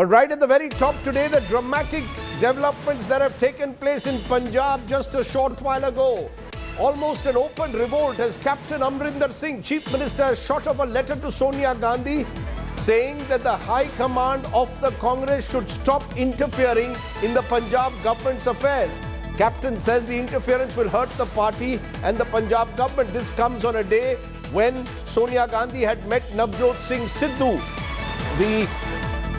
But right at the very top today, the dramatic developments that have taken place in Punjab just a short while ago. Almost an open revolt as Captain Amarinder Singh, Chief Minister, has shot up a letter to Sonia Gandhi saying that the High Command of the Congress should stop interfering in the Punjab government's affairs. Captain says the interference will hurt the party and the Punjab government. This comes on a day when Sonia Gandhi had met Navjot Singh Sidhu, the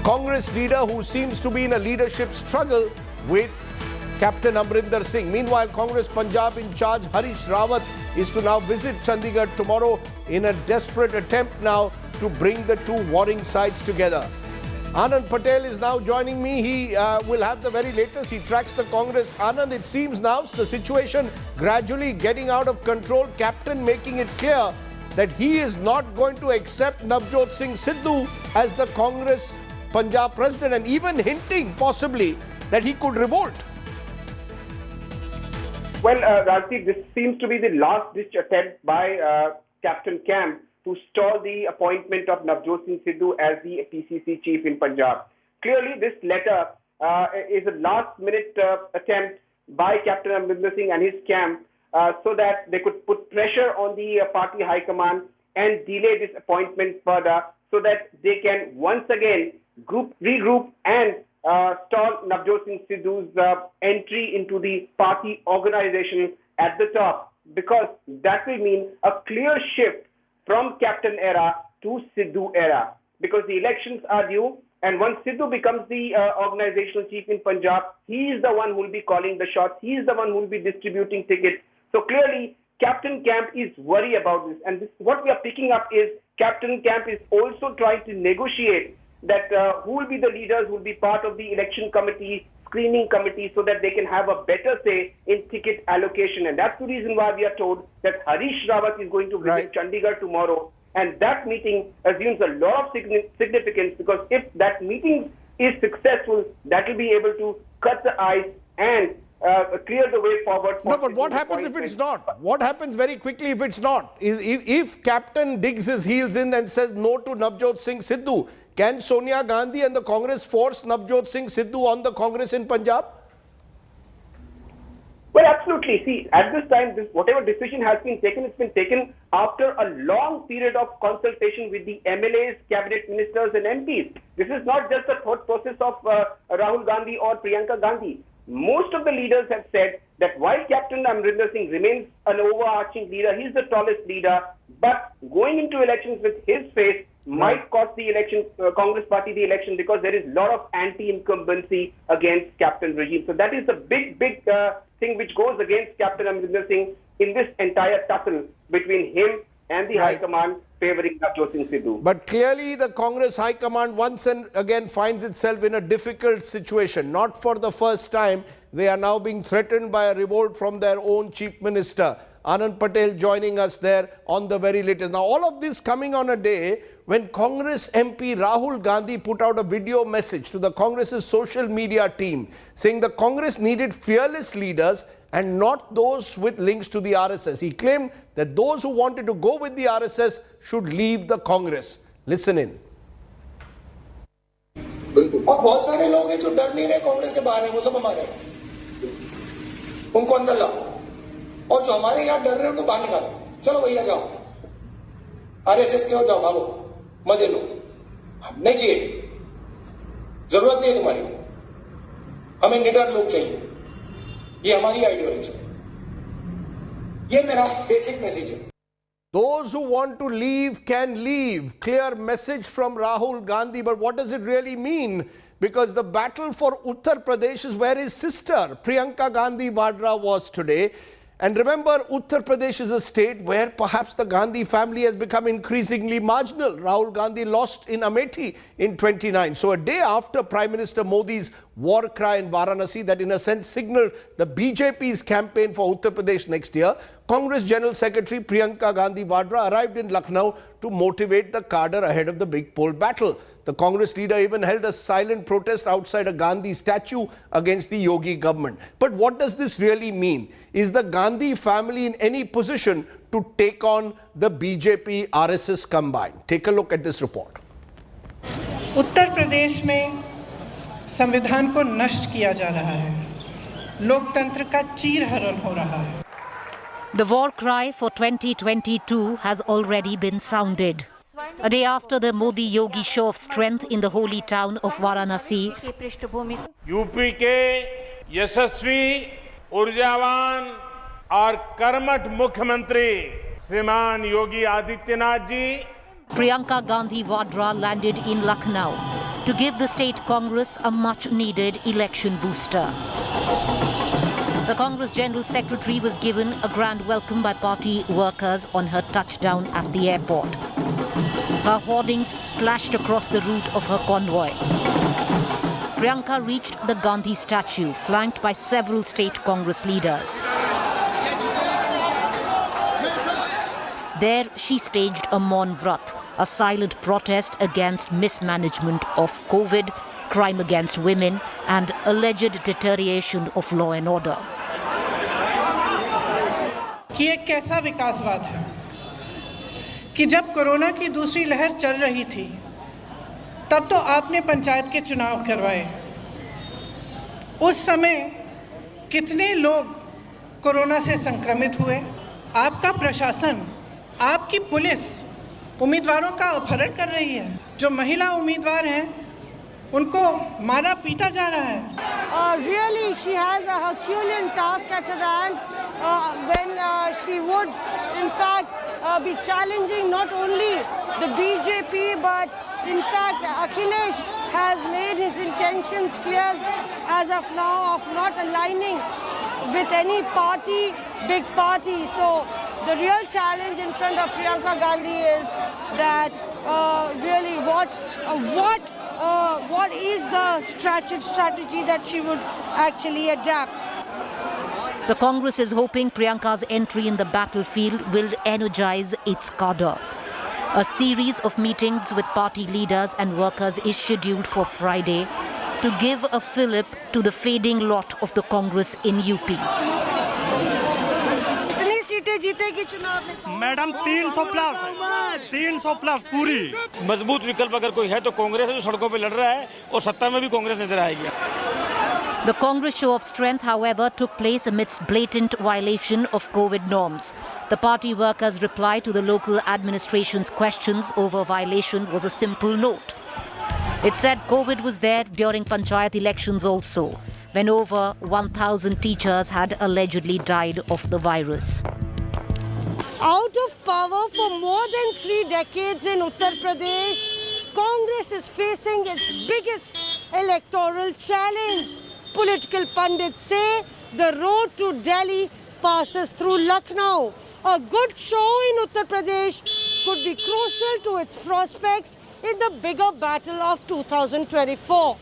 Congress leader who seems to be in a leadership struggle with Captain Amarinder Singh. Meanwhile, Congress Punjab in charge Harish Rawat is to now visit Chandigarh tomorrow in a desperate attempt now to bring the two warring sides together. Anand Patel is now joining me. He will have the very latest. He tracks the Congress. Anand, it seems now the situation gradually getting out of control. Captain making it clear that he is not going to accept Navjot Singh Sidhu as the Congress Punjab president, and even hinting possibly that he could revolt. Well, Rajdeep, this seems to be the last-ditch attempt by Captain Camp to stall the appointment of Navjot Singh Sidhu as the PCC chief in Punjab. Clearly, this letter is a last-minute attempt by Captain Amarinder Singh and his camp so that they could put pressure on the party high command and delay this appointment further so that they can once again regroup and stall Navjot Singh Sidhu's entry into the party organization at the top, because that will mean a clear shift from Captain era to Sidhu era, because the elections are due, and once Sidhu becomes the organizational chief in Punjab, he is the one who will be calling the shots, he is the one who will be distributing tickets. So clearly, Captain Camp is worried about this, and what we are picking up is Captain Camp is also trying to negotiate that who will be the leaders who will be part of the election committee, screening committee, so that they can have a better say in ticket allocation. And that's the reason why we are told that Harish Rawat is going to visit Chandigarh tomorrow. And that meeting assumes a lot of significance, because if that meeting is successful, that will be able to cut the ice and clear the way forward. No, but what happens if it's not? What happens very quickly if it's not? If Captain digs his heels in and says no to Navjot Singh Sidhu, can Sonia Gandhi and the Congress force Navjot Singh Sidhu on the Congress in Punjab? Well, absolutely. See, at this time, whatever decision has been taken, it's been taken after a long period of consultation with the MLAs, cabinet ministers and MPs. This is not just a thought process of Rahul Gandhi or Priyanka Gandhi. Most of the leaders have said that while Captain Amarinder Singh remains an overarching leader, he's the tallest leader, but going into elections with his face might cost the election, Congress party the election, because there is a lot of anti-incumbency against Captain regime. So that is the big thing which goes against Captain Amarinder Singh in this entire tussle between him and the High Command favouring Navjot Singh Sidhu. But clearly the Congress High Command once and again finds itself in a difficult situation. Not for the first time, they are now being threatened by a revolt from their own Chief Minister. Anand Patel joining us there on the very latest. Now, all of this coming on a day when Congress MP Rahul Gandhi put out a video message to the Congress's social media team saying the Congress needed fearless leaders and not those with links to the RSS. He claimed that those who wanted to go with the RSS should leave the Congress. Listen in. और बहुत सारे लोग हैं जो डर नहीं रहे कांग्रेस के बाहर हैं, वो सब हमारे उनको अंदर लाओ, और जो हमारे यहाँ डर रहे हैं उनको बाहर निकालो. चलो भैया जाओ, आरएसएस के हो जाओ, भागो, मजे लो. नहीं चाहिए, जरूरत नहीं है तुम्हारी. हमें निडर लोग चाहिए. ये हमारी आइडियोलॉजी है. ये मेरा बेसिक मैसेज है. Those who want to leave can leave. Clear message from Rahul Gandhi. But what does it really mean? Because the battle for Uttar Pradesh is where his sister Priyanka Gandhi Vadra was today. And remember, Uttar Pradesh is a state where perhaps the Gandhi family has become increasingly marginal. Rahul Gandhi lost in Amethi in 29. So a day after Prime Minister Modi's war cry in Varanasi that in a sense signaled the BJP's campaign for Uttar Pradesh next year, Congress General Secretary Priyanka Gandhi Vadra arrived in Lucknow to motivate the cadre ahead of the big poll battle. The Congress leader even held a silent protest outside a Gandhi statue against the Yogi government. But what does this really mean? Is the Gandhi family in any position to take on the BJP RSS combined? Take a look at this report. Uttar Pradesh में संविधान को नष्ट किया जा रहा है, लोकतंत्र का चीरहरण हो रहा है। The war cry for 2022 has already been sounded. A day after the Modi-Yogi show of strength in the holy town of Varanasi, UP के यशस्वी, ऊर्जावान और कर्मठ मुख्यमंत्री श्रीमान Yogi Adityanath ji, Priyanka Gandhi Vadra landed in Lucknow to give the state Congress a much-needed election booster. The Congress General Secretary was given a grand welcome by party workers on her touchdown at the airport. Her hoardings splashed across the route of her convoy. Priyanka reached the Gandhi statue, flanked by several state Congress leaders. There she staged a Maun Vrat, a silent protest against mismanagement of COVID, crime against women and alleged deterioration of law and order. कि ये कैसा विकासवाद है कि जब corona की दूसरी लहर चल रही थी तब तो आपने पंचायत के चुनाव करवाए। उस समय कितने लोग कोरोना से संक्रमित हुए? आपका प्रशासन, आपकी पुलिस उम्मीदवारों का अपहरण कर रही है। जो महिला उम्मीदवार हैं उनको मारा पीटा जा रहा है। Really, she has a Herculean task at her hand when she would, in fact, be challenging not only the BJP, but in fact, Akhilesh has made his intentions clear as of now of not aligning with any party, big party. So the real challenge in front of Priyanka Gandhi is that really what is the strategy that she would actually adapt. The Congress is hoping Priyanka's entry in the battlefield will energize its cadre. A series of meetings with party leaders and workers is scheduled for Friday to give a fillip to the fading lot of the Congress in UP. Madam 300 plus पूरी मजबूत विकल्प अगर कोई है तो कांग्रेस है, जो सड़कों पे लड़ रहा है, और सत्ता में भी कांग्रेस नजर आएगी। The Congress show of strength, however, took place amidst blatant violation of COVID norms. The party workers' reply to the local administration's questions over violation was a simple note. It said COVID was there during panchayat elections also, when over 1,000 teachers had allegedly died of the virus. Out of power for more than 3 decades in Uttar Pradesh, Congress is facing its biggest electoral challenge. Political pundits say the road to Delhi passes through Lucknow. A good show in Uttar Pradesh could be crucial to its prospects in the bigger battle of 2024.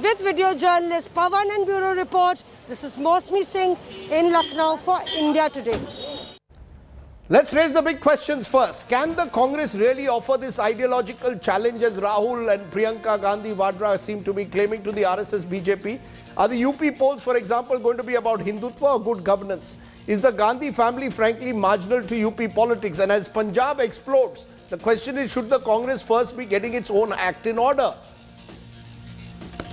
With video journalist Pawan and Bureau Report, this is Mosmi Singh in Lucknow for India Today. Let's raise the big questions first. Can the Congress really offer this ideological challenge as Rahul and Priyanka Gandhi Vadra seem to be claiming to the RSS-BJP? Are the UP polls, for example, going to be about Hindutva or good governance? Is the Gandhi family frankly marginal to UP politics? And as Punjab explodes, the question is, should the Congress first be getting its own act in order?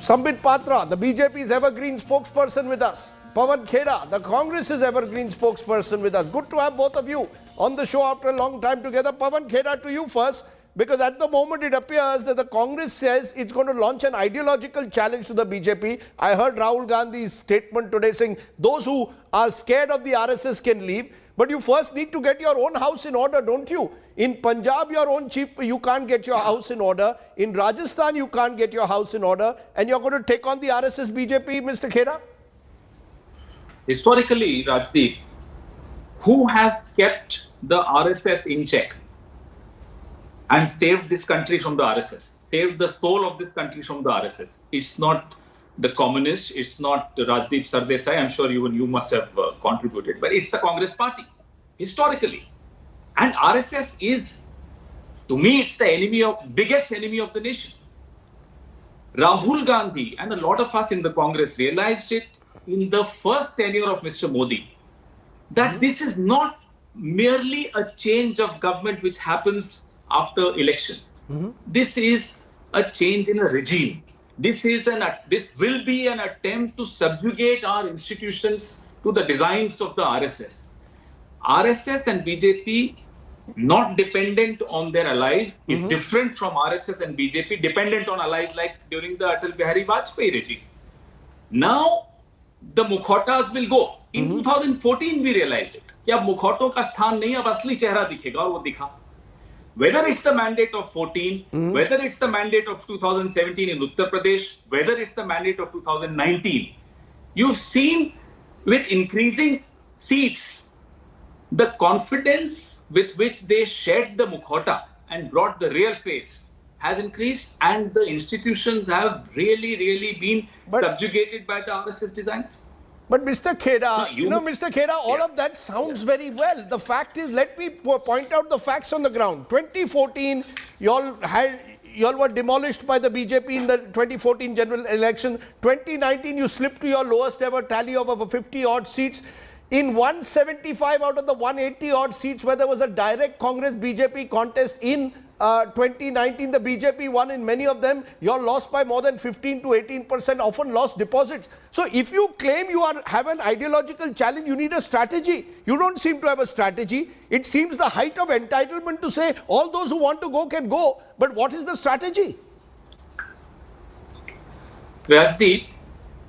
Sambit Patra, the BJP's evergreen spokesperson with us. Pawan Kheda, the Congress's evergreen spokesperson with us. Good to have both of you on the show after a long time together. Pawan Kheda, to you first, because at the moment it appears that the Congress says it's going to launch an ideological challenge to the BJP. I heard Rahul Gandhi's statement today saying those who are scared of the RSS can leave. But you first need to get your own house in order, don't you? In Punjab, your own chief, you can't get your house in order. In Rajasthan, you can't get your house in order. And you're going to take on the RSS-BJP, Mr. Kheda? Historically, Rajdeep, who has kept the RSS in check and saved this country from the RSS, saved the soul of this country from the RSS? It's not the communists, it's not Rajdeep Sardesai, I'm sure you must have contributed, but it's the Congress party, historically. And RSS is, to me, it's the biggest enemy of the nation. Rahul Gandhi and a lot of us in the Congress realized it in the first tenure of Mr. Modi, that this is not merely a change of government which happens after elections. This is a change in a regime. this will be an attempt to subjugate our institutions to the designs of the RSS. RSS and BJP, not dependent on their allies, is different from RSS and BJP dependent on allies like during the Atal Bihari Vajpayee regime. Now, the Mukhotas will go. In 2014, we realized it. कि अब मुखौटों का स्थान नहीं, अब असली चेहरा दिखेगा और वो दिखा. Whether it's the mandate of 14, whether it's the mandate of 2017 in Uttar Pradesh, whether it's the mandate of 2019, you've seen with increasing seats, the confidence with which they shed the mukhota and brought the real face has increased, and the institutions have really been subjugated by the RSS designs. But Mr. Kheda, Mr. Kheda, all of that sounds very well. The fact is, let me point out the facts on the ground. 2014, y'all were demolished by the BJP in the 2014 general election. 2019, you slipped to your lowest ever tally of over 50 odd seats. In 175 out of the 180 odd seats where there was a direct Congress BJP contest in 2019, the BJP won in many of them. You're lost by more than 15 to 18%, often lost deposits. So if you claim you have an ideological challenge, you need a strategy. You don't seem to have a strategy. It seems the height of entitlement to say all those who want to go can go. But what is the strategy? Rajdeep,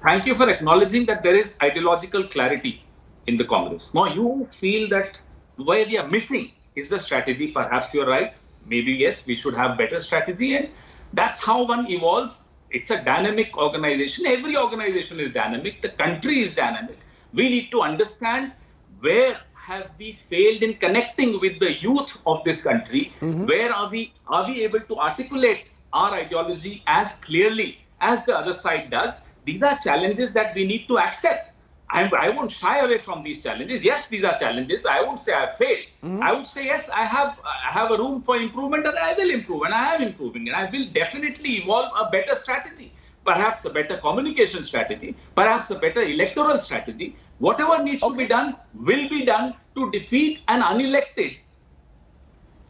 thank you for acknowledging that there is ideological clarity in the Congress. Now you feel that where we are missing is the strategy. Perhaps you're right. Maybe yes, we should have better strategy, and that's how one evolves. It's a dynamic organization. Every organization is dynamic. The country is dynamic. We need to understand where have we failed in connecting with the youth of this country. Where are we able to articulate our ideology as clearly as the other side does? These are challenges that we need to accept. I won't shy away from these challenges. Yes, these are challenges. I won't say I have failed. I would say yes, I have a room for improvement, and I will improve, and I am improving, and I will definitely evolve a better strategy, perhaps a better communication strategy, perhaps a better electoral strategy. Whatever needs to be done will be done to defeat an unelected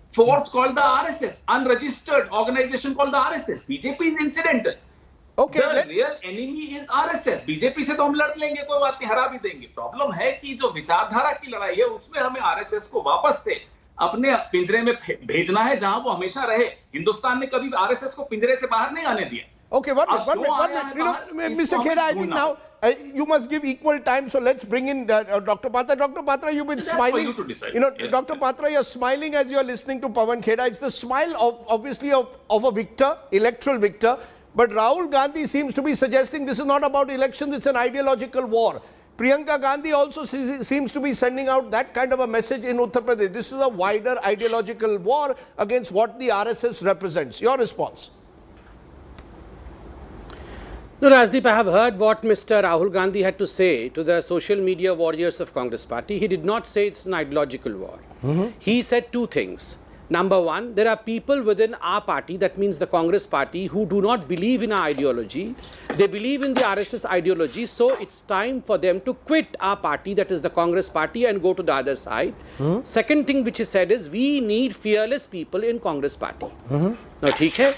force called the RSS, unregistered organization called the RSS. BJP is incidental. Okay, the real enemy is RSS. BJP से तो हम लड़ लेंगे, कोई बात नहीं, हरा भी देंगे. प्रॉब्लम है कि जो विचारधारा की लड़ाई है उसमें हमें आरएसएस को वापस से अपने पिंजरे में भेजना है जहां वो हमेशा रहे. हिंदुस्तान ने कभी आरएसएस को पिंजरे से बाहर नहीं आने दिया. Okay, one minute. Mr. Kheda, I think now you must give equal time. So let's bring in Dr. Patra. Dr. Patra, you've been smiling. For you to decide. Dr. Patra, you're smiling as you're listening to Pawan Kheda. It's the smile of a victor, electoral victor. But Rahul Gandhi seems to be suggesting this is not about elections, it's an ideological war. Priyanka Gandhi also seems to be sending out that kind of a message in Uttar Pradesh. This is a wider ideological war against what the RSS represents. Your response? No, Rajdeep, I have heard what Mr. Rahul Gandhi had to say to the social media warriors of Congress party. He did not say it's an ideological war. He said two things. Number one, there are people within our party, that means the Congress party, who do not believe in our ideology. They believe in the RSS ideology, so it's time for them to quit our party, that is the Congress party, and go to the other side. Second thing which he said is, we need fearless people in Congress party. Now, theek hai?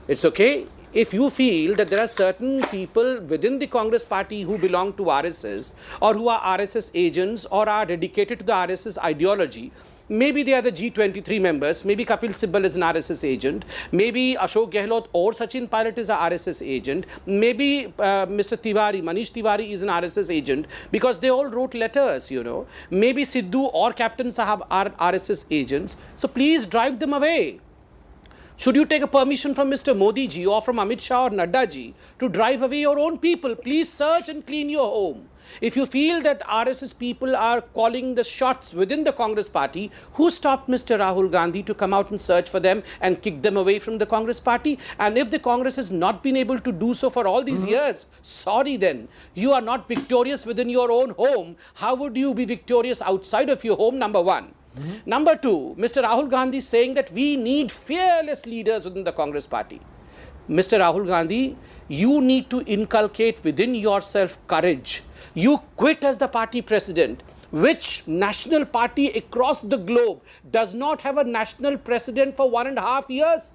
It's okay. If you feel that there are certain people within the Congress party who belong to RSS, or who are RSS agents, or are dedicated to the RSS ideology, maybe they are the G23 members, maybe Kapil Sibal is an RSS agent, maybe Ashok Gehlot or Sachin Pilot is an RSS agent, maybe Mr. Tiwari, Manish Tiwari is an RSS agent, because they all wrote letters, Maybe Sidhu or Captain Sahab are RSS agents, so please drive them away. Should you take a permission from Mr. Modi ji or from Amit Shah or Nadda ji to drive away your own people? Please search and clean your home. If you feel that RSS people are calling the shots within the Congress party, who stopped Mr. Rahul Gandhi to come out and search for them and kick them away from the Congress party? And if the Congress has not been able to do so for all these years, sorry then, you are not victorious within your own home. How would you be victorious outside of your home? Number one. Number two, Mr. Rahul Gandhi is saying that we need fearless leaders within the Congress party. Mr. Rahul Gandhi, you need to inculcate within yourself courage. You quit as the party president. Which national party across the globe does not have a national president for 1.5 years?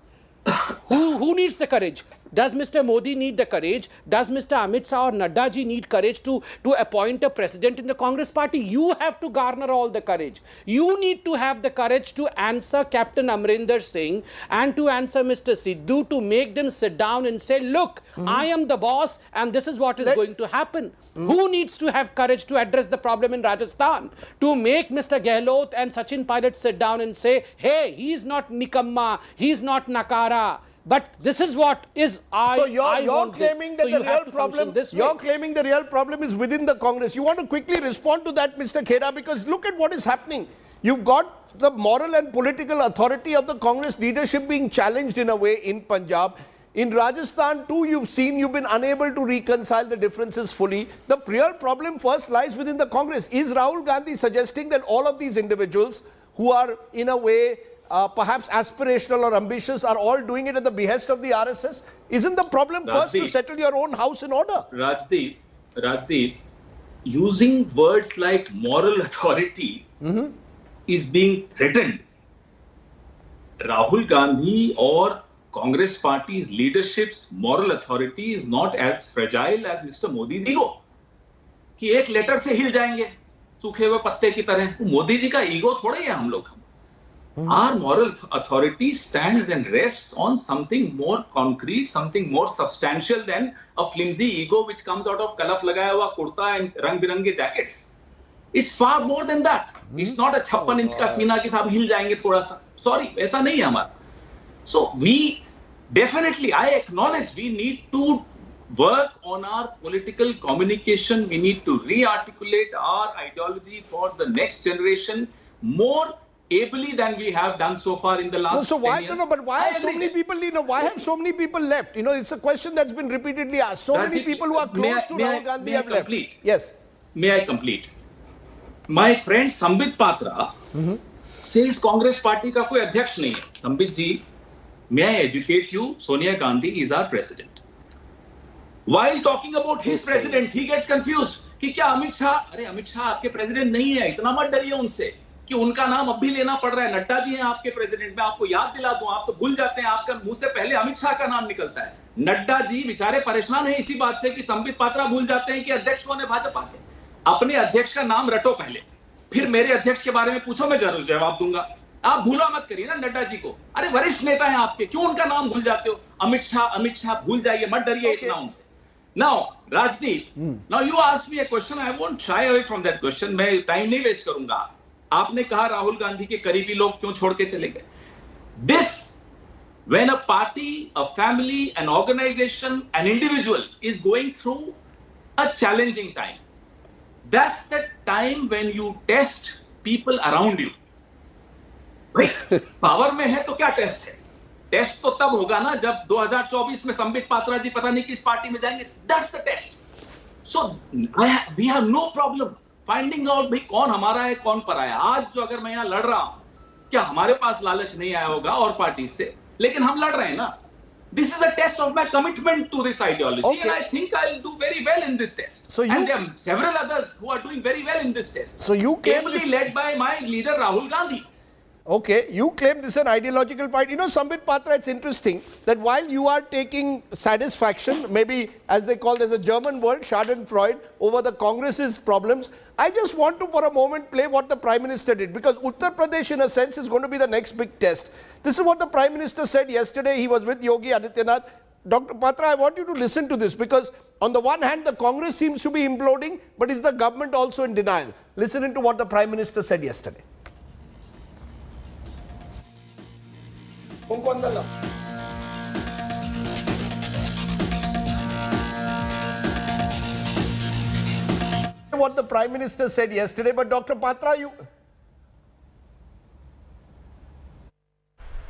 Who needs the courage? Does Mr. Modi need the courage? Does Mr. Amit Shah or Nadda ji need courage to appoint a president in the Congress party? You have to garner all the courage. You need to have the courage to answer Captain Amarinder Singh and to answer Mr. Sidhu, to make them sit down and say, look, I am the boss and this is what is going to happen. Who needs to have courage to address the problem in Rajasthan? To make Mr. Gehlot and Sachin Pilot sit down and say, hey, he's not Nikamma, he's not Nakara, but this is what is So you're claiming that the real problem, you're claiming the real problem is within the Congress. You want to quickly respond to that, Mr. Khera, because look at what is happening. You've got the moral and political authority of the Congress leadership being challenged in a way in Punjab. In Rajasthan too, you've been unable to reconcile the differences fully. The real problem first lies within the Congress. Is Rahul Gandhi suggesting that all of these individuals who are in a way perhaps aspirational or ambitious are all doing it at the behest of the RSS? Isn't the problem first to settle your own house in order? Rajdeep, using words like moral authority is being threatened. Rahul Gandhi or Congress party's leadership's moral authority is not as fragile as Mr. Modi's ego. कि एक letter से हिल जाएंगे सूखे हुए पत्ते की तरह. मोदी जी का ईगो थोड़ा ही है हम लोग. Our moral authority stands and rests on something more concrete, something more substantial than a flimsy ego which comes out of kalaf lagaya hua kurta and rang birange jackets. It's far more than that. It's not a 56 inch का सीना कि साहब हिल जाएंगे थोड़ा सा. Sorry, ऐसा नहीं है हमारा. So we definitely, I acknowledge we need to work on our political communication. We need to re-articulate our ideology for the next generation more ably than we have done so far in the last 10 years. But why are so many people, why have so many people left? It's a question that's been repeatedly asked. So many people who are close to Rahul Gandhi have left. Yes. May I complete? My friend Sambit Patra says Congress party का कोई अध्यक्ष नहीं है. Sambit ji, may I educate you? Sonia Gandhi is our president. While talking about his president, he gets confused कि क्या अमित शाह, अरे अमित शाह आपके president नहीं है, इतना मत डरिए उनसे कि उनका नाम अब भी लेना पड़ रहा है. नड्डा जी हैं आपके president. मैं आपको याद दिला दूं, आप तो भूल जाते हैं, आपका मुंह से पहले अमित शाह का नाम निकलता है. नड्डा जी बेचारे परेशान हैं इसी बात से कि संबित पात्रा भूल जाते हैं कि अध्यक्ष कौन है भाजपा के. अपने अध्यक्ष का नाम रटो पहले, फिर मेरे अध्यक्ष के बारे में पूछो, मैं जरूर जवाब दूंगा. आप भूला मत करिए ना नड्डा जी को. अरे वरिष्ठ नेता हैं आपके, क्यों उनका नाम भूल जाते हो? अमित शाह भूल जाइए, मत डरिए इतना उनसे. Now, Rajdeep, now you asked me a question. I won't shy away from that question. मैं टाइम नहीं वेस्ट करूंगा. आपने कहा राहुल गांधी के करीबी लोग क्यों छोड़ के चले गए. This, when a party, a family, an organization, an individual is going through a challenging time, that's the time when you test people around you. Power में है तो क्या टेस्ट है? टेस्ट तो तब होगा ना जब 2024 में संबित पात्रा जी पता नहीं किस पार्टी में जाएंगे. That's the test. So we have no problem finding out भाई कौन हमारा है कौन पराया. आज जो अगर मैं यहाँ लड़ रहा हूँ, क्या हमारे पास लालच नहीं आया होगा और पार्टी से, लेकिन हम लड़ रहे हैं ना. This is a test of my commitment to this ideology, and I think I'll do very well in this test. So and there are several others who are doing very well in this test. So you claim ably led by my leader Rahul Gandhi. Okay, you claim this is an ideological party. Sambit Patra, it's interesting that while you are taking satisfaction, maybe as they call, there's a German word, Schadenfreude, over the Congress's problems, I just want to for a moment play what the Prime Minister did, because Uttar Pradesh in a sense is going to be the next big test. This is what the Prime Minister said yesterday. He was with Yogi Adityanath. Dr. Patra, I want you to listen to this, because on the one hand, the Congress seems to be imploding, but is the government also in denial? Listen to what the Prime Minister said yesterday. उनको अंदर लाओ. What the Prime Minister said yesterday, but Dr. Patra,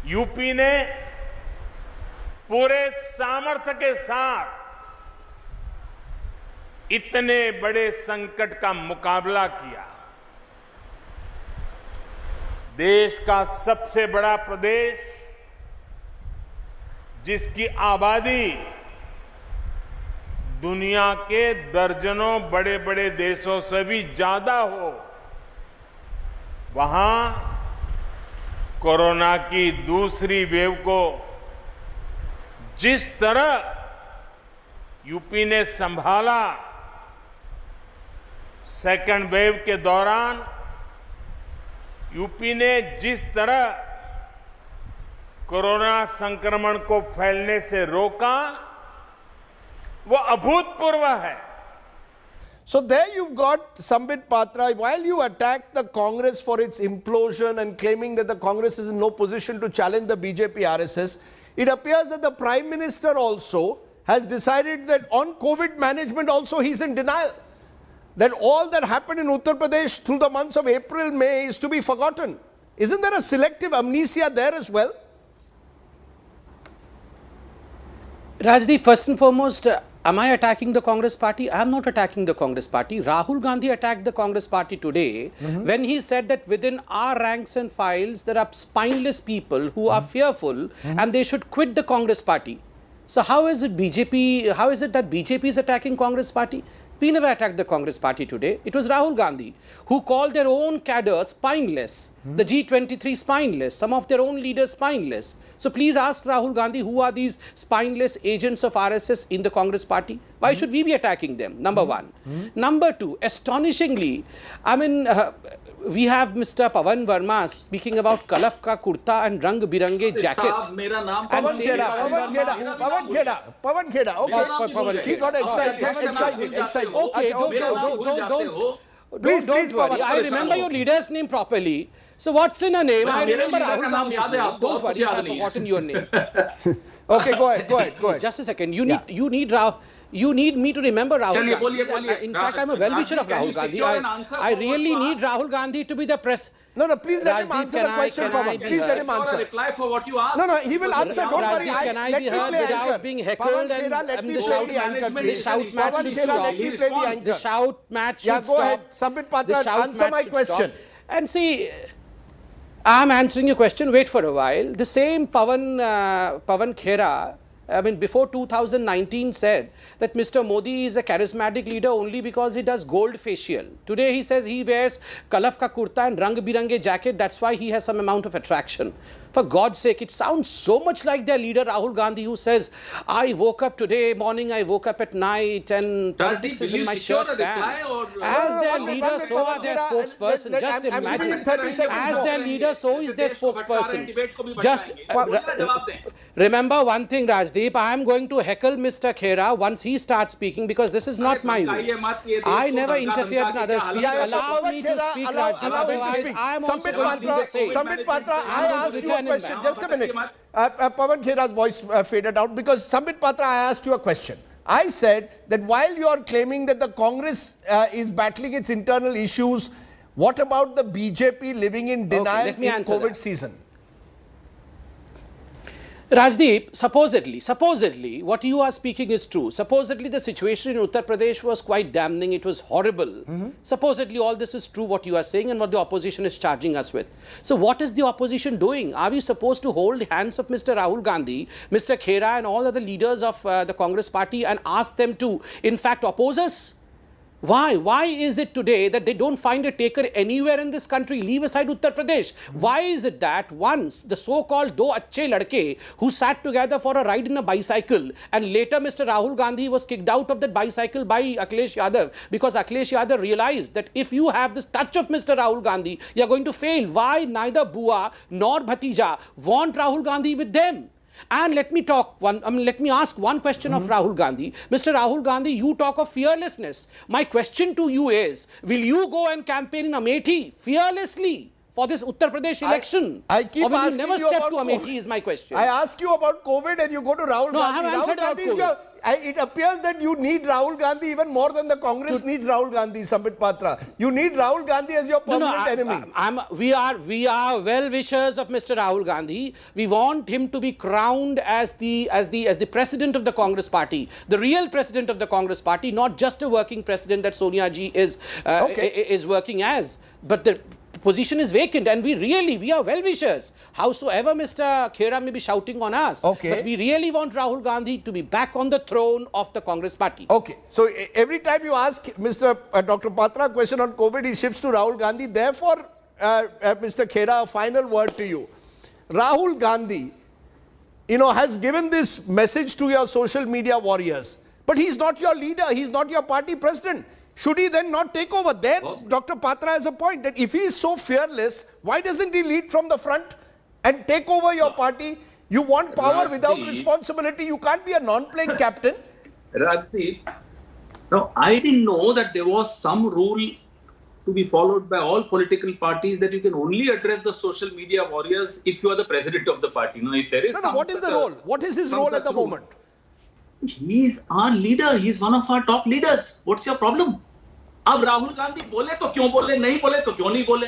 UP ने पूरे सामर्थ्य के साथ इतने बड़े संकट का मुकाबला किया. देश का सबसे बड़ा प्रदेश, जिसकी आबादी दुनिया के दर्जनों बड़े बड़े देशों से भी ज्यादा हो, वहां कोरोना की दूसरी वेव को जिस तरह यूपी ने संभाला, सेकंड वेव के दौरान यूपी ने जिस तरह कोरोना संक्रमण को फैलने से रोका, वो अभूतपूर्व है। So there you've got Sambit Patra. While you attack the Congress for its implosion and claiming that the Congress is in no position to challenge the BJP RSS, it appears that the Prime Minister also has decided that on COVID management also he's in denial. That all that happened in Uttar Pradesh through the months of April, May is to be forgotten. Isn't there a selective amnesia there as well? Rajdeep, first and foremost, am I attacking the Congress party? I am not attacking the Congress party. Rahul Gandhi attacked the Congress party today when he said that within our ranks and files there are spineless people who are fearful and they should quit the Congress party. So how is it BJP, how is it that BJP is attacking Congress party? We never attacked the Congress party today. It was Rahul Gandhi who called their own cadre spineless, the G23 spineless, some of their own leaders spineless. So please ask Rahul Gandhi, who are these spineless agents of RSS in the Congress party? Why should we be attacking them? Number one. Number two, astonishingly, I mean, we have Mr. Pawan Verma speaking about kalaf ka kurta and rang birange jacket. Pawan Kheda. Okay, he got excited. Okay, don't worry. I remember your leader's name properly. So what's in a name? I remember Rahul Gandhi's name. Don't worry, I've forgotten your name. Okay, go ahead. Just a second. You need me to remember Rahul Gandhi. In fact, I'm a well-wisher of Rahul Gandhi. I really need Rahul Gandhi to be the press. No, please let him answer the question, Pawan. Please let him answer. Reply for what you asked. No, he will answer. Don't worry. Can I be heard without being heckled and the shout match should stop? The shout match should stop. Yeah, go ahead. Sambit Patra, answer my question. And see, I'm answering your question. Wait for a while. The same Pawan Khera, I mean, before 2019 said that Mr. Modi is a charismatic leader only because he does gold facial. Today he says he wears kalaf ka kurta and rang birange jacket. That's why he has some amount of attraction. For God's sake, it sounds so much like their leader Rahul Gandhi, who says, I woke up today morning, I woke up at night and politics is in my shirt pant. As their leader, so are their spokesperson. Just imagine. As their leader, so is their spokesperson. Just remember one thing, Rajdeep, I am going to heckle Mr. Khera once he starts speaking because this is not my way. I never interfered in others' speech. Allow me to speak, Rajdeep. Otherwise, I am also going to do the same. Sambit Patra, I asked you a question. Just a minute. Pawan Khera's voice faded out because Sambit Patra, I asked you a question. I said that while you are claiming that the Congress is battling its internal issues, what about the BJP living in denial in COVID season? Rajdeep, supposedly, what you are speaking is true. Supposedly, the situation in Uttar Pradesh was quite damning. It was horrible. Supposedly, all this is true, what you are saying and what the opposition is charging us with. So, what is the opposition doing? Are we supposed to hold hands of Mr. Rahul Gandhi, Mr. Khera and all other leaders of the Congress party and ask them to, in fact, oppose us? Why? Why is it today that they don't find a taker anywhere in this country? Leave aside Uttar Pradesh. Why is it that once the so-called do achhe ladke who sat together for a ride in a bicycle and later Mr. Rahul Gandhi was kicked out of that bicycle by Akhilesh Yadav because Akhilesh Yadav realized that if you have this touch of Mr. Rahul Gandhi, you are going to fail. Why neither Bua nor Bhatija want Rahul Gandhi with them? And let me ask one question of Rahul Gandhi. Mr. Rahul Gandhi, you talk of fearlessness. My question to you is, will you go and campaign in Amethi fearlessly for this Uttar Pradesh election? I keep asking you never you step about to Amethi is my question. I ask you about COVID and you go to Rahul Gandhi. I have answered about COVID. It appears that you need Rahul Gandhi even more than the Congress needs Rahul Gandhi, Sambit Patra. You need Rahul Gandhi as your permanent enemy. We are well-wishers of Mr. Rahul Gandhi. We want him to be crowned as the president of the Congress party, the real president of the Congress party, not just a working president that Sonia ji is working as. But the position is vacant and we are well-wishers. Howsoever Mr. Khera may be shouting on us, but we really want Rahul Gandhi to be back on the throne of the Congress party. Okay, so every time you ask Mr. Dr. Patra a question on COVID, he shifts to Rahul Gandhi. Therefore, Mr. Khera, a final word to you. Rahul Gandhi, has given this message to your social media warriors But he's not your leader. He's not your party president. Should he then not take over? There, Dr. Patra has a point that if he is so fearless, why doesn't he lead from the front and take over your party? You want power without responsibility. You can't be a non-playing captain. Rajdeep, now I didn't know that there was some rule to be followed by all political parties that you can only address the social media warriors if you are the president of the party. Now, if there is what is the role? What is his role at the moment? He's our leader. He's one of our top leaders. What's your problem? अब राहुल गांधी बोले तो क्यों बोले, नहीं बोले तो क्यों नहीं बोले,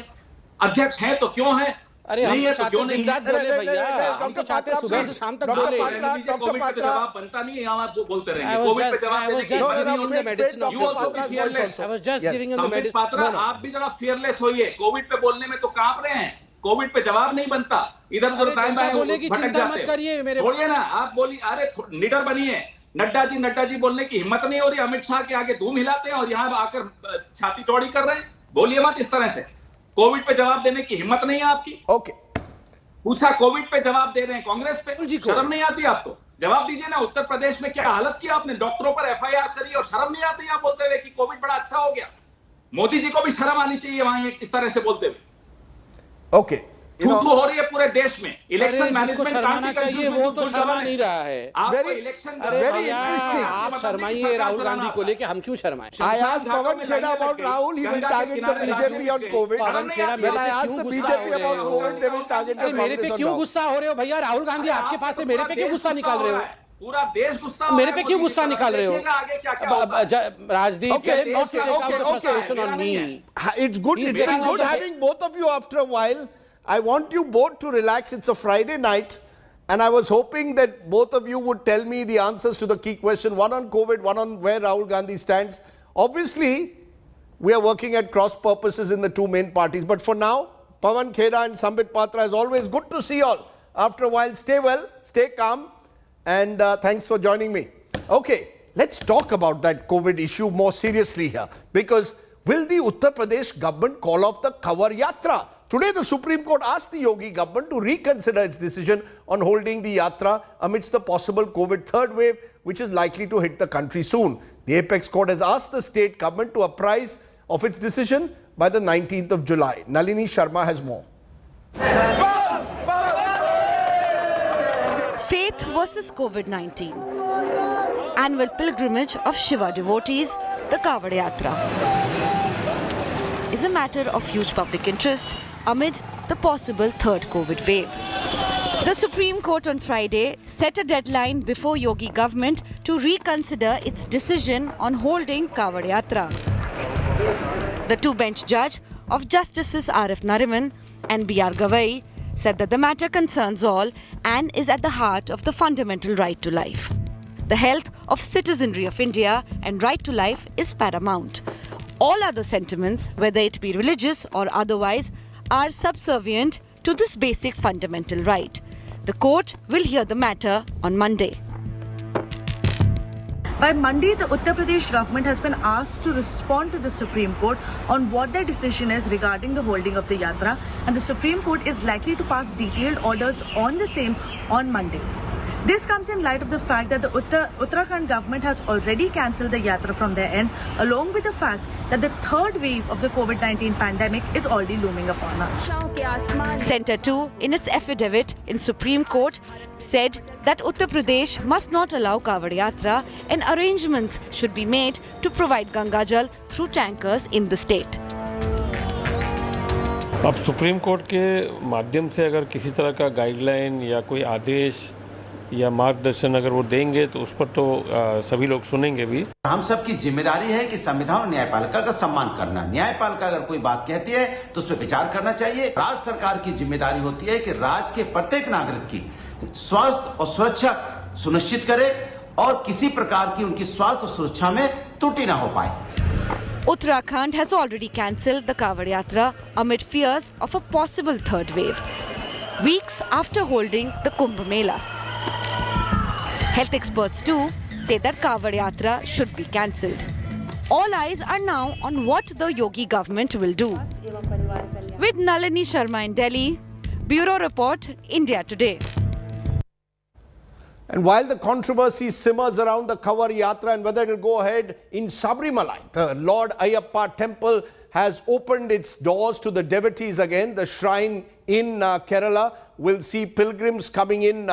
अध्यक्ष हैं तो क्यों हैं, अरे हम तो चाहते दिन रात बोले भैया, हम तो चाहते सुबह से शाम तक बोले। कोविड पे जवाब बनता नहीं है, यहाँ बोलते रहेंगे। कोविड पे जवाब देने की आप भी जरा fearless होइए। कोविड पे बोलने में तो कांप रहे हैं, कोविड पे जवाब नहीं बनता, इधर-उधर दाएं बाएं भटक जाते हैं। छोड़िए ना, आप बोलिए, अरे निडर बनिए। नड्डा जी बोलने की हिम्मत नहीं हो रही, अमित शाह के आगे धूम हिलाते हैं और यहाँ आकर छाती चौड़ी कर रहे हैं। बोलिए मत इस तरह से। कोविड पे जवाब देने की हिम्मत नहीं है आपकी। ओके, पूछा कोविड पे जवाब दे रहे हैं कांग्रेस पे, शर्म नहीं आती आपको? जवाब दीजिए ना, उत्तर प्रदेश में क्या हालत की आपने, डॉक्टरों पर FIR करी और शर्म नहीं आती आप बोलते हुए कि कोविड बड़ा अच्छा हो गया? मोदी जी को भी शर्म आनी चाहिए वहां इस तरह से बोलते हुए। ओके, थू हो रही है पूरे देश में। इलेक्शन मैनेजमेंट शर्माना चाहिए, वो तो शर्मा नहीं रहा है। आप शर्माइए राहुल गांधी को लेके, हम क्यों शर्माएं? I asked Pawan Kheda about Rahul, he will target the BJP on COVID. When I asked the BJP about COVID, they will target the Congress on मेरे पे क्यों गुस्सा हो रहे हो भैया? राहुल गांधी आपके पास है, मेरे पे क्यों गुस्सा निकाल रहे हो? पूरा देश गुस्सा, मेरे पे क्यों गुस्सा निकाल रहे हो? Rajdeep, it's good. It's been good having both of you after a while. I want you both to relax. It's a Friday night, and I was hoping that both of you would tell me the answers to the key question, one on COVID, one on where Rahul Gandhi stands. Obviously, we are working at cross purposes in the two main parties, but for now, Pawan Kheda and Sambit Patra, as always, good to see you all. After a while, stay well, stay calm, and thanks for joining me. Okay, let's talk about that COVID issue more seriously here, because will the Uttar Pradesh government call off the Kanwar Yatra? Today, the Supreme Court asked the Yogi government to reconsider its decision on holding the Yatra amidst the possible COVID third wave, which is likely to hit the country soon. The Apex Court has asked the state government to apprise of its decision by the 19th of July. Nalini Sharma has more. Faith versus COVID-19. Annual pilgrimage of Shiva devotees, the Kanwar Yatra, is a matter of huge public interest amid the possible third COVID wave. The Supreme Court on Friday set a deadline before Yogi government to reconsider its decision on holding Kanwar Yatra. The two-bench judge of Justices R.F. Nariman and B.R. Gavai said that the matter concerns all and is at the heart of the fundamental right to life. The health of citizenry of India and right to life is paramount. All other sentiments, whether it be religious or otherwise, are subservient to this basic fundamental right. The court will hear the matter on Monday. By Monday, the Uttar Pradesh government has been asked to respond to the Supreme Court on what their decision is regarding the holding of the Yatra, and the Supreme Court is likely to pass detailed orders on the same on Monday. This comes in light of the fact that the Uttarakhand government has already cancelled the Yatra from their end, along with the fact that the third wave of the COVID-19 pandemic is already looming upon us. Centre 2, in its affidavit in Supreme Court, said that Uttar Pradesh must not allow Kanwar Yatra and arrangements should be made to provide Gangajal through tankers in the state. अब supreme court के माध्यम से अगर किसी तरह का guideline या कोई आदेश या मार्गदर्शन अगर वो देंगे तो उस पर तो सभी लोग सुनेंगे भी। हम सब की जिम्मेदारी है कि संविधान और न्यायपालिका का सम्मान करना। न्यायपालिका अगर कोई बात कहती है तो उस पर विचार करना चाहिए। राज्य सरकार की जिम्मेदारी होती है कि राज्य के प्रत्येक नागरिक की स्वास्थ्य और सुरक्षा सुनिश्चित करे और किसी प्रकार की उनकी स्वास्थ्य और सुरक्षा में त्रुटि न हो पाए। Uttarakhand has already cancelled the Kanwar Yatra amid fears of a possible third wave, weeks after holding the Kumbh Mela. Health experts too say that Kanwar Yatra should be cancelled. All eyes are now on what the Yogi government will do. With Nalini Sharma in Delhi, Bureau Report, India Today. And while the controversy simmers around the Kanwar Yatra and whether it will go ahead in Sabarimala, the Lord Ayyappa temple has opened its doors to the devotees again. The shrine in Kerala will see pilgrims coming in.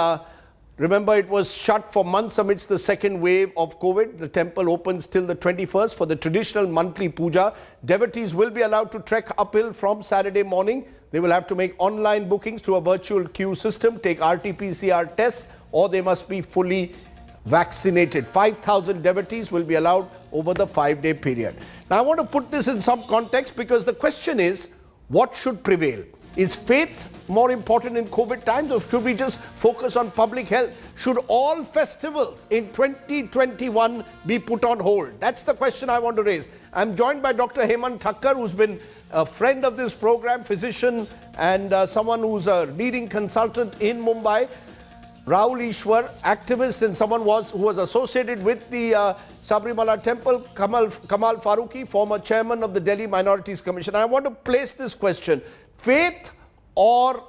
Remember, it was shut for months amidst the second wave of COVID. The temple opens till the 21st for the traditional monthly puja. Devotees will be allowed to trek uphill from Saturday morning. They will have to make online bookings through a virtual queue system, take RT-PCR tests, or they must be fully vaccinated. 5,000 devotees will be allowed over the 5-day period. Now, I want to put this in some context because the question is, what should prevail? Is faith more important in COVID times, or should we just focus on public health? Should all festivals in 2021 be put on hold? That's the question I want to raise. I'm joined by Dr. Hemant Thakkar, who's been a friend of this program, physician, and someone who's a leading consultant in Mumbai. Rahul Ishwar, activist, and someone who was associated with the Sabarimala temple. Kamal Farooqi, former chairman of the Delhi Minorities Commission. I want to place this question. Faith or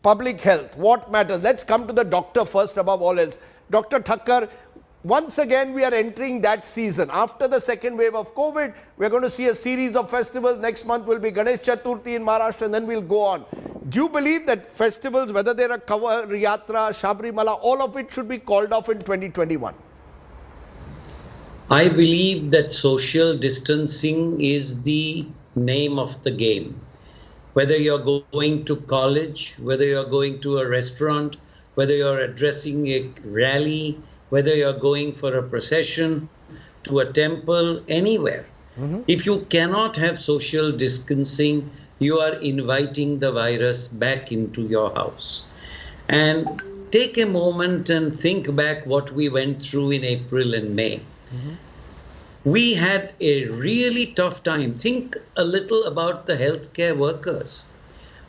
public health? What matters? Let's come to the doctor first above all else. Dr. Thakkar, once again we are entering that season. After the second wave of COVID, we are going to see a series of festivals. Next month will be Ganesh Chaturthi in Maharashtra, and then we'll go on. Do you believe that festivals, whether they're a Kanwar Yatra, Sabarimala, all of it should be called off in 2021? I believe that social distancing is the name of the game. Whether you're going to college, whether you're going to a restaurant, whether you're addressing a rally, whether you're going for a procession, to a temple, anywhere. If you cannot have social distancing, you are inviting the virus back into your house. And take a moment and think back what we went through in April and May. We had a really tough time. Think a little about the healthcare workers.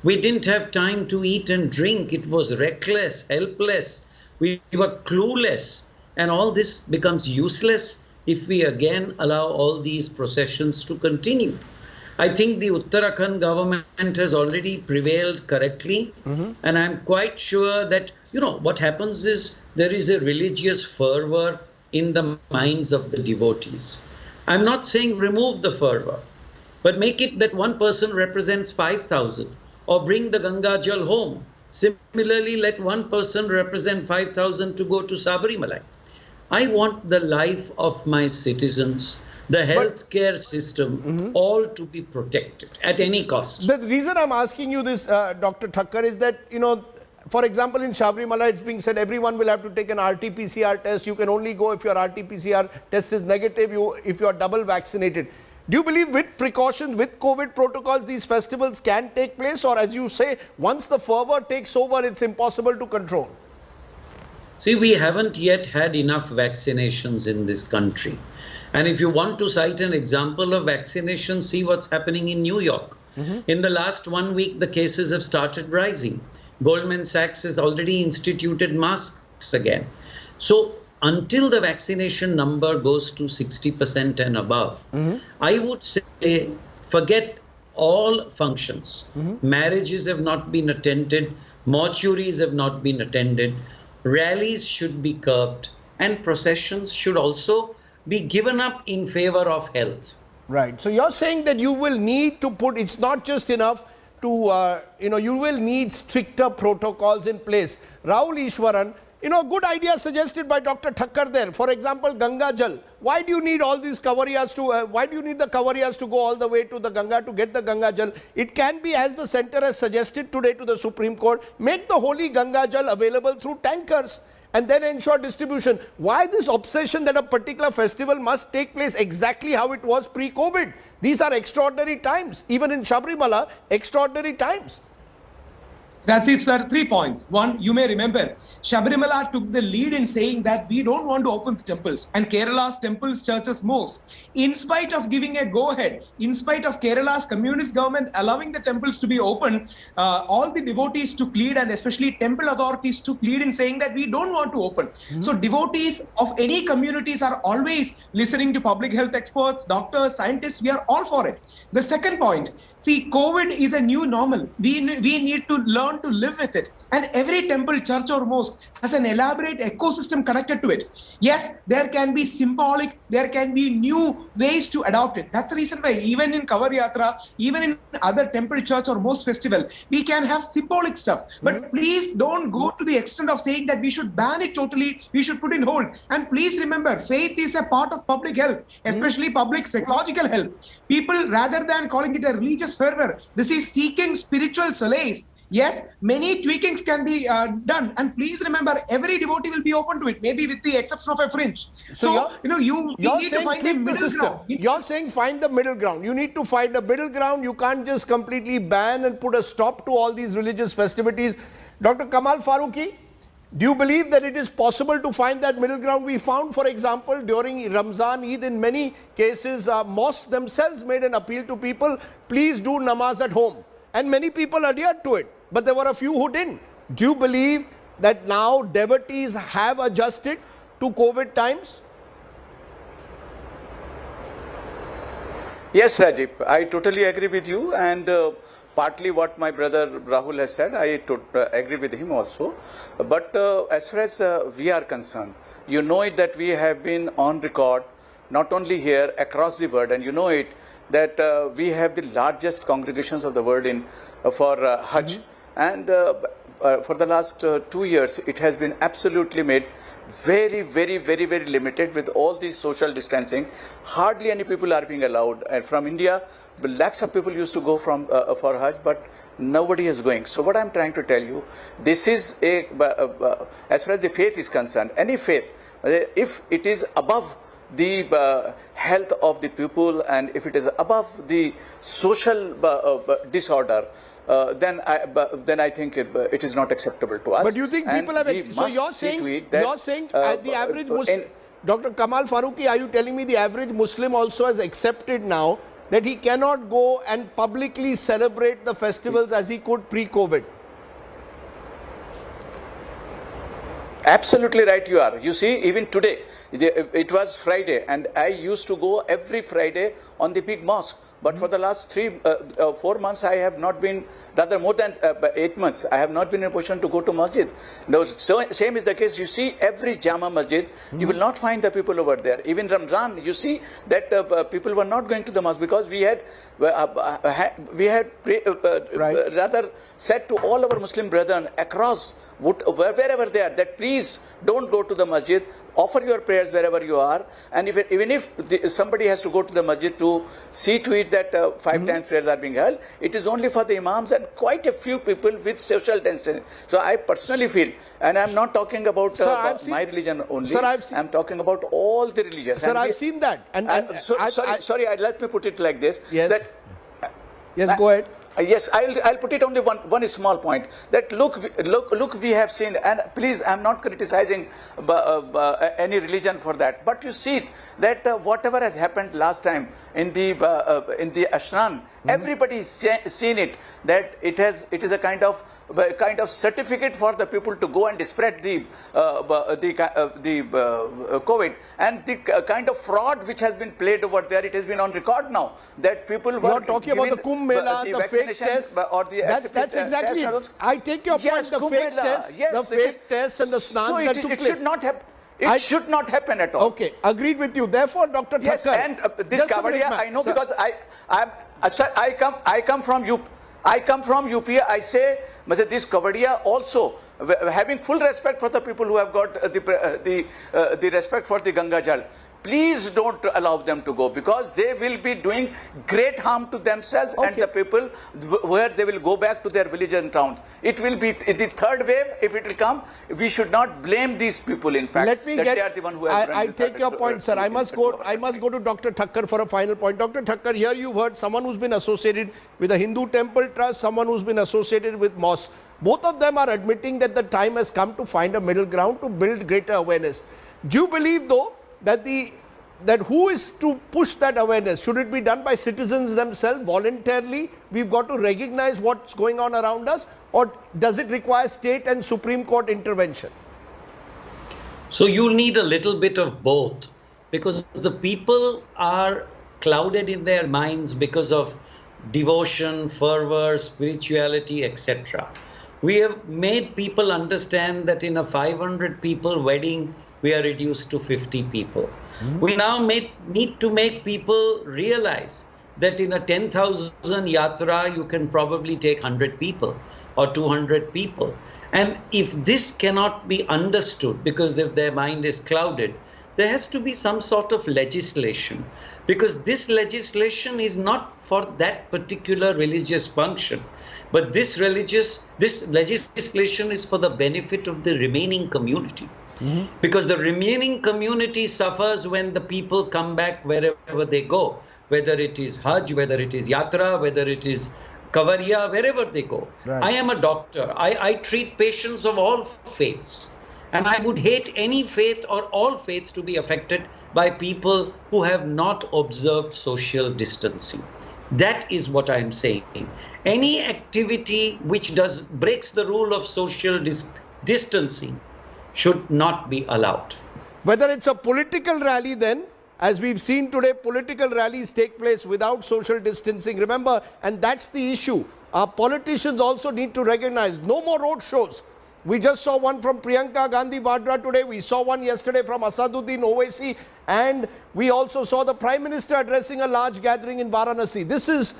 We didn't have time to eat and drink. It was reckless, helpless. We were clueless. And all this becomes useless if we again allow all these processions to continue. I think the Uttarakhand government has already prevailed correctly. And I'm quite sure that, what happens is there is a religious fervor in the minds of the devotees. I'm not saying remove the fervor, but make it that one person represents 5,000 or bring the Gangajal home. Similarly, let one person represent 5,000 to go to Sabarimala. I want the life of my citizens, the healthcare system, all to be protected at any cost. The reason I'm asking you this, Dr. Thakkar, is that, for example, in Sabarimala, it's being said everyone will have to take an RT-PCR test. You can only go if your RT-PCR test is negative, if you are double vaccinated. Do you believe with precautions, with COVID protocols, these festivals can take place? Or as you say, once the fervor takes over, it's impossible to control? See, we haven't yet had enough vaccinations in this country. And if you want to cite an example of vaccination, see what's happening in New York. In the last 1 week, the cases have started rising. Goldman Sachs has already instituted masks again. So until the vaccination number goes to 60% and above, I would say forget all functions. Marriages have not been attended. Mortuaries have not been attended. Rallies should be curbed. And processions should also be given up in favor of health. Right. So you're saying that you will need to put, it's not just enough to, you will need stricter protocols in place. Rahul Ishwaran, good idea suggested by Dr. Thakkar there. For example, Gangajal. Why do you need all these Kanwariyas to, why do you need the Kanwariyas to go all the way to the Ganga to get the Gangajal? It can be, as the center has suggested today to the Supreme Court, make the holy Gangajal available through tankers and then ensure distribution. Why this obsession that a particular festival must take place exactly how it was pre-COVID? These are extraordinary times. Even in Sabarimala, extraordinary times. Rajdeep sir, 3 points. One, you may remember, Sabarimala took the lead in saying that we don't want to open the temples, and Kerala's temples, churches, mosques. In spite of giving a go-ahead, in spite of Kerala's communist government allowing the temples to be open, all the devotees took lead, and especially temple authorities took lead in saying that we don't want to open. So devotees of any communities are always listening to public health experts, doctors, scientists. We are all for it. The second point, see, COVID is a new normal. We need to learn learn to live with it. And every temple, church or mosque has an elaborate ecosystem connected to it. Yes, there can be symbolic, there can be new ways to adopt it. That's the reason why even in Kanwar Yatra, even in other temple, church or mosque festival, we can have symbolic stuff. But please don't go to the extent of saying that we should ban it totally, we should put in hold. And please remember, faith is a part of public health, especially public psychological health. People, rather than calling it a religious fervor, this is seeking spiritual solace. Yes, many tweakings can be done, and please remember, every devotee will be open to it, maybe with the exception of a fringe. So you need to find a middle ground. You're saying find the middle ground. You need to find a middle ground. You can't just completely ban and put a stop to all these religious festivities. Dr. Kamal Farooqi, do you believe that it is possible to find that middle ground? We found, for example, during Ramzan Eid, in many cases, mosques themselves made an appeal to people, please do namaz at home. And many people adhered to it, but there were a few who didn't. Do you believe that now devotees have adjusted to COVID times? Yes, Rajdeep, I totally agree with you, and partly what my brother Rahul has said, I agree with him also. But as far as we are concerned, you know it that we have been on record, not only here, across the world, and you know it that we have the largest congregations of the world for Hajj. And for the last 2 years, it has been absolutely made very limited with all this social distancing. Hardly any people are being allowed. And from India, lakhs of people used to go for Hajj, but nobody is going. So what I'm trying to tell you, this is as far as the faith is concerned, any faith, if it is above the health of the people, and if it is above the social disorder, then I think it is not acceptable to us. But do you think people have... So you're saying the average Muslim... Dr. Kamal Farooqi, are you telling me the average Muslim also has accepted now that he cannot go and publicly celebrate the festivals as he could pre-COVID? Absolutely right you are. You see, even today, it was Friday, and I used to go every Friday on the big mosque. But for the last 4 months, I have not been, rather more than 8 months, I have not been in a position to go to masjid. No, so same is the case. You see every Jama masjid, you will not find the people over there. Even Ramzan, you see that people were not going to the mosque because we had rather said to all our Muslim brethren across wherever they are, that please don't go to the masjid, offer your prayers wherever you are, and even if somebody has to go to the masjid to see to it that 5 times prayers are being held, it is only for the imams and quite a few people with social distancing. So I personally feel, and I'm not talking about my religion only, sir, I'm talking about all the religions. Sir, I've seen that. Sorry, let me put it like this. Yes, yes, go ahead. Yes, I'll put it only one small point. That look, we have seen, and please, I'm not criticizing any religion for that. But you see that whatever has happened last time in the ashram, everybody has seen it. That it is a kind of certificate for the people to go and spread the COVID, and the kind of fraud which has been played over there. It has been on record now that people were talking about the Kumbh Mela, the fake test, or the that's exactly it. I take your point. The fake test, the fake tests, and the snan that took place. Should not happen. It should not happen at all. Okay, agreed with you. Therefore, Dr. Thakkar. Yes, and this Kavadia, I know, sir, because I come from UP. I come from UP. I say, this Kavadia also, having full respect for the people who have got the respect for the Gangajal, please don't allow them to go, because they will be doing great harm to themselves and the people, where they will go back to their villages and towns. It will be the third wave. If it will come, we should not blame these people, in fact, they are the one who have I take your point, sir. I must go to Dr. Thakkar for a final point. Dr. Thakkar, here you've heard someone who's been associated with a Hindu temple trust, someone who's been associated with mosque. Both of them are admitting that the time has come to find a middle ground to build greater awareness. Do you believe, though, that who is to push that awareness? Should it be done by citizens themselves voluntarily? We've got to recognize what's going on around us, or does it require state and Supreme Court intervention? So you need a little bit of both, because the people are clouded in their minds because of devotion, fervor, spirituality, etc. We have made people understand that in a 500 people wedding, we are reduced to 50 people. We now need to make people realize that in a 10,000 yatra, you can probably take 100 people or 200 people. And if this cannot be understood, because if their mind is clouded, there has to be some sort of legislation, because this legislation is not for that particular religious function, but this legislation is for the benefit of the remaining community. Because the remaining community suffers when the people come back wherever they go, whether it is Hajj, whether it is Yatra, whether it is Kavariya, wherever they go. Right. I am a doctor. I treat patients of all faiths. And I would hate any faith or all faiths to be affected by people who have not observed social distancing. That is what I am saying. Any activity which breaks the rule of social distancing should not be allowed. Whether it's a political rally then, as we've seen today, political rallies take place without social distancing. Remember, and that's the issue. Our politicians also need to recognize no more road shows. We just saw one from Priyanka Gandhi Vadra today. We saw one yesterday from Asaduddin Owaisi. And we also saw the Prime Minister addressing a large gathering in Varanasi. This is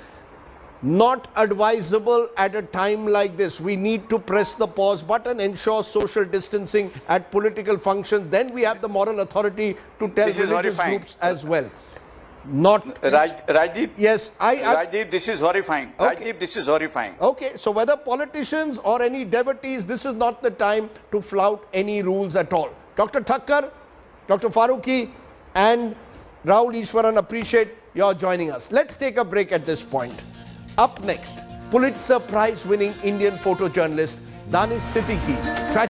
not advisable at a time like this. We need to press the pause button, ensure social distancing at political functions. Then we have the moral authority to tell religious groups as well. Not Rajdeep. Yes, Rajdeep, this is horrifying. Okay. Rajdeep, this is horrifying. Okay, so whether politicians or any devotees, this is not the time to flout any rules at all. Dr. Thakkar, Dr. Farooqi, and Rahul Ishwaran, appreciate your joining us. Let's take a break at this point. Up next, Pulitzer Prize winning Indian photojournalist Danish Siddiqui